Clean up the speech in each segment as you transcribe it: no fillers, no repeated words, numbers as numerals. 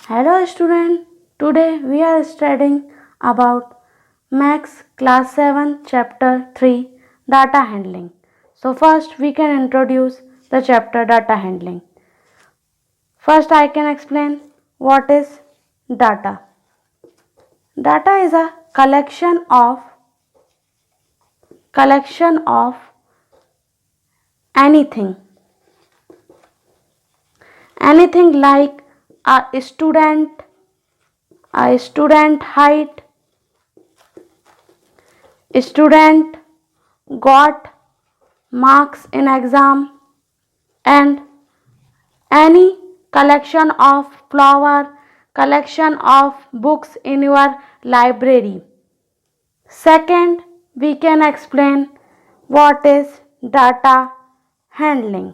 Hello student, today we are studying about Max class 7 chapter 3 data handling. So first we can introduce the chapter data handling. First I can explain what is data. Data is a collection of anything. Anything like a student height, student got marks in exam, and any collection of flower, collection of books in your library. Second, we can explain what is data handling.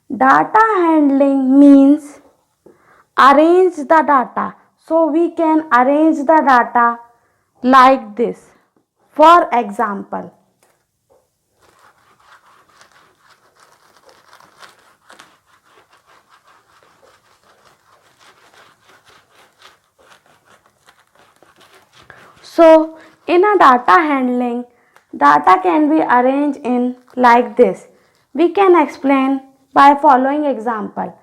Data handling means arrange the data. So we can arrange the data like this. For example, so in a data handling, data can be arranged in like this. We can explain by following example.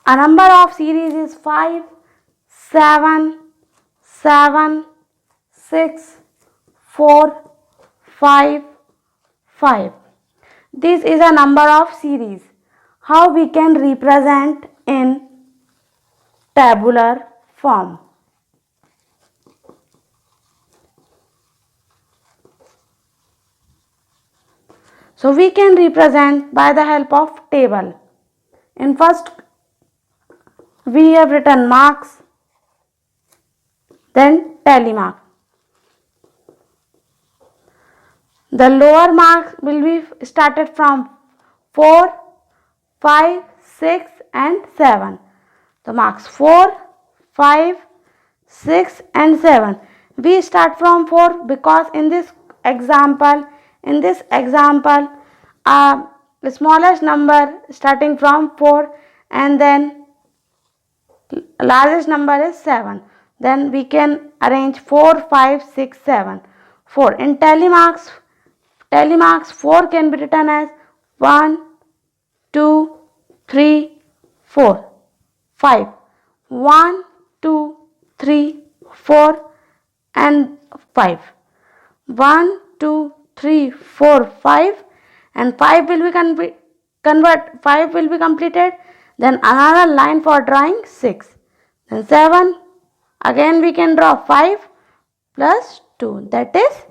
A number of series is 5, 7, 7, 6, 4, 5, 5. This is a number of series. How we can represent in tabular form. So we can represent by the help of table. In first we have written marks, then tally mark. The lower marks will be started from 4, 5, 6 and 7. The marks 4, 5, 6 and 7. We start from 4 because in this example, the smallest number starting from 4 and then largest number is 7. Then we can arrange 4, 5, 6, 7. 4. In tally marks 4 can be written as 1, 2, 3, 4, 5. 1, 2, 3, 4 and 5. 1, 2, 3, 4, 5 and 5 will be 5 will be completed. Then another line for drawing 6. Then 7. Again we can draw 5 plus 2, that is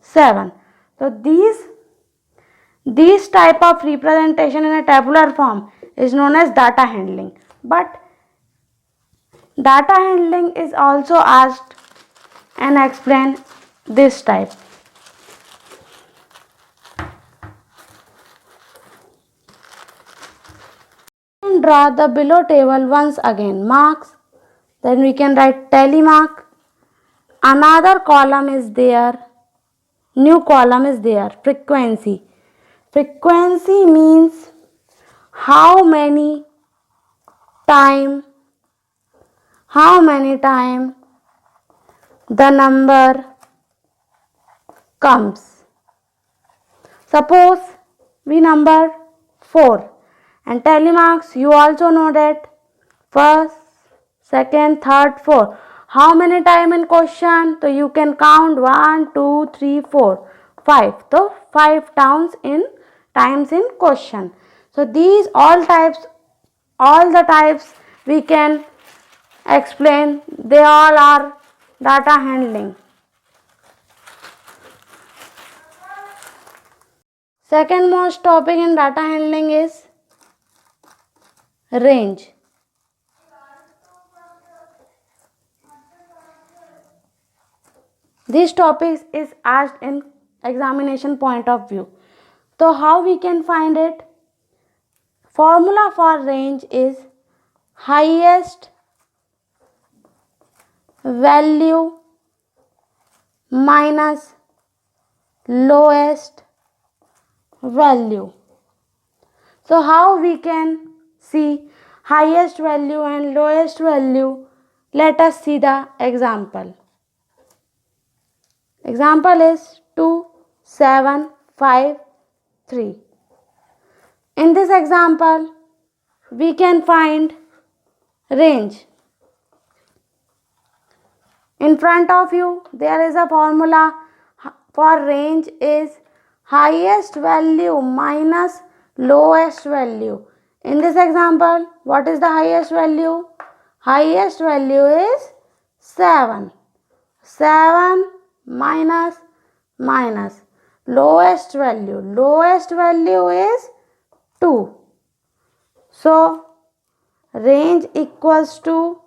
7. So these type of representation in a tabular form is known as data handling. But data handling is also asked and explained this type. Draw the below table once again. Marks, then we can write tally mark. Another column is there, new column is there, frequency. Frequency means how many time the number comes. Suppose we number 4 and tally marks, you also know that first, second, third, fourth. How many time in question? So you can count 1, 2, 3, 4, 5. So 5 times in question. So these all the types we can explain. They all are data handling. Second most topic in data handling is range. This topic is asked in examination point of view. So how we can find it? Formula for range is highest value minus lowest value. So how we can see highest value and lowest value? Let us see the example. Example is 2, 7, 5, 3. In this example, we can find range. In front of you, there is a formula for range is highest value minus lowest value. In this example, what is the highest value? Highest value is 7. 7 minus minus. Lowest value is 2. So, range equals to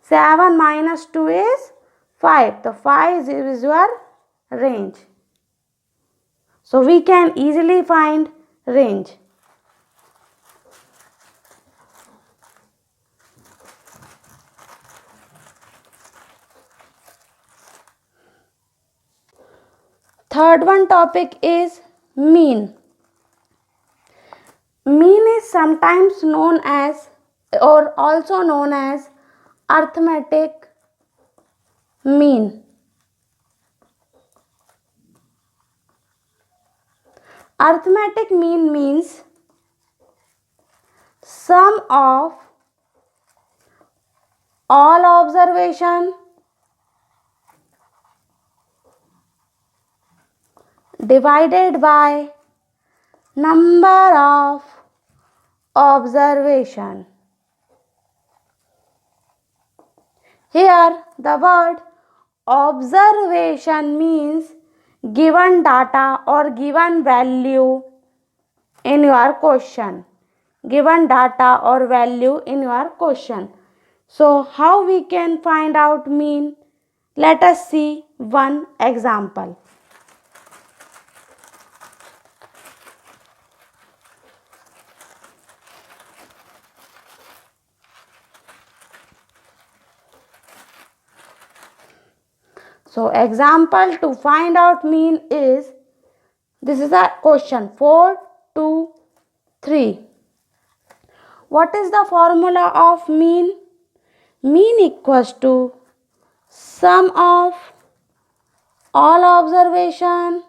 7 minus 2 is 5. The 5 is your range. So we can easily find range. Third one topic is mean. Mean is sometimes known as or also known as arithmetic mean. Arithmetic mean means sum of all observation divided by number of observation. Here the word observation means given data or given value in your question. Given data or value in your question. So how we can find out mean? Let us see one example. So example to find out mean is, this is a question 4, 2, 3. What is the formula of mean? Mean equals to sum of all observation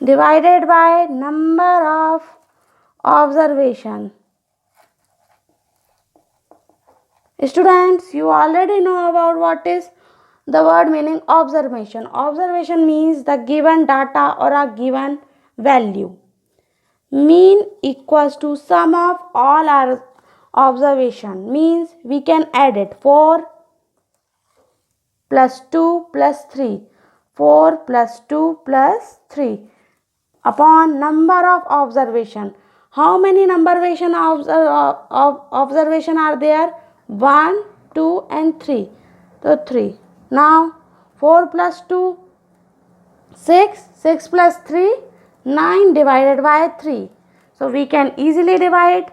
divided by number of observation. Students, you already know about what is the word meaning observation. Observation means the given data or a given value. Mean equals to sum of all our observation means we can add it 4 plus 2 plus 3. 4 plus 2 plus 3 upon number of observation. How many observation are there? 1, 2 and 3. So 3. Now 4 plus 2 6. 6 plus 3 9 divided by 3. So we can easily divide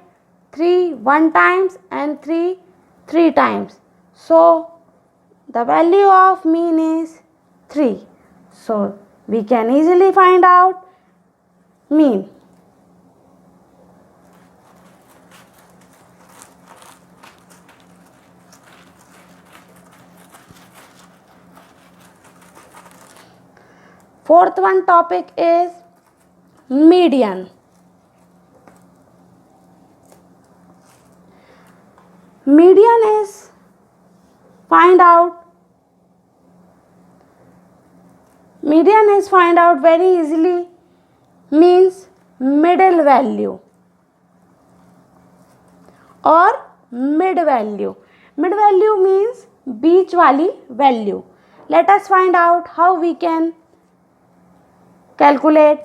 3 1 times and 3 3 times. So the value of mean is 3. So we can easily find out mean. Fourth one topic is median. Median is find out very easily, means middle value or mid value. Mid value means बीच वाली value. Let us find out how we can calculate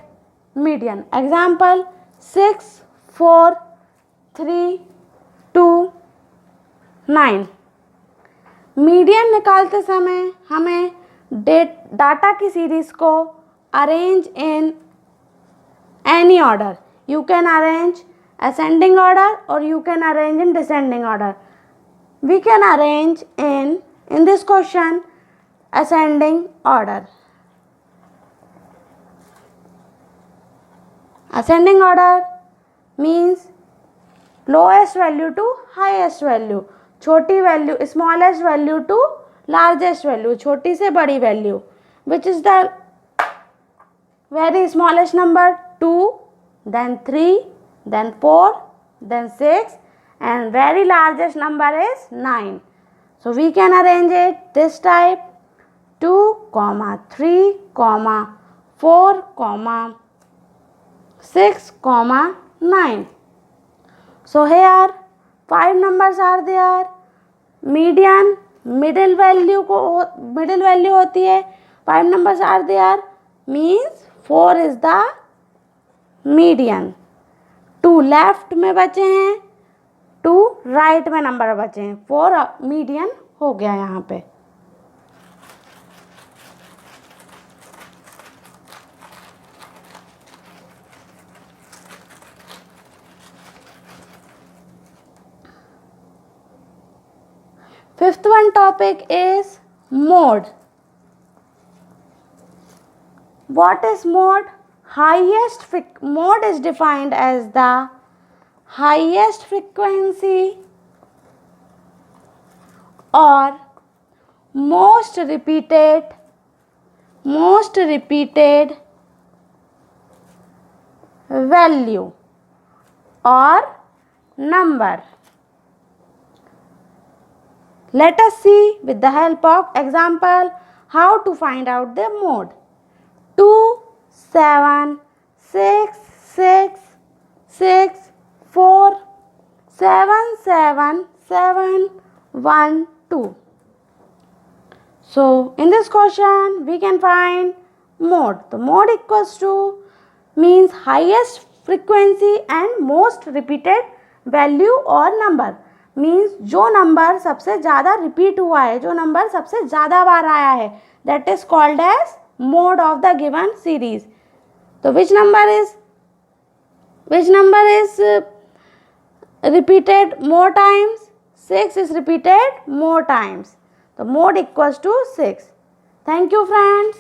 median. Example 6, 4, 3, 2, 9. Median निकालते समय हमें data की series को arrange in any order. You can arrange ascending order or you can arrange in descending order. We can arrange in this question ascending order. Ascending order means lowest value to highest value. छोटी value, smallest value to largest value, छोटी से बड़ी value. Which is the very smallest number? 2, then 3, then 4, then 6, and very largest number is 9. So we can arrange it this type: 2, 3, 4, 6, 9. So here 5 numbers are there. Median, middle value होती है. 5 numbers are there, means 4 is the median. 2 left में बचे हैं, 2 right में number बचे हैं. 4 median हो गया यहाँ पे. Fifth one topic is mode. What is mode? Mode is defined as the highest frequency or most repeated value or number. Let us see with the help of example how to find out the mode. 2, 7, 6, 6, 6, 4, 7, 7, 7, 1, 2. So in this question we can find mode. The mode equals to means highest frequency and most repeated value or number. Means जो number सबसे ज़्यादा repeat हुआ है, जो number सबसे ज़्यादा बार आया है, that is called as mode of the given series. तो which number is repeated more times? 6 is repeated more times. तो mode equals to 6. Thank you friends.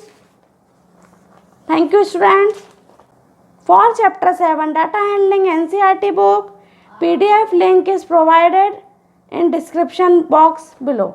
Thank you students. For chapter 7 data handling NCERT book, PDF link is provided in description box below.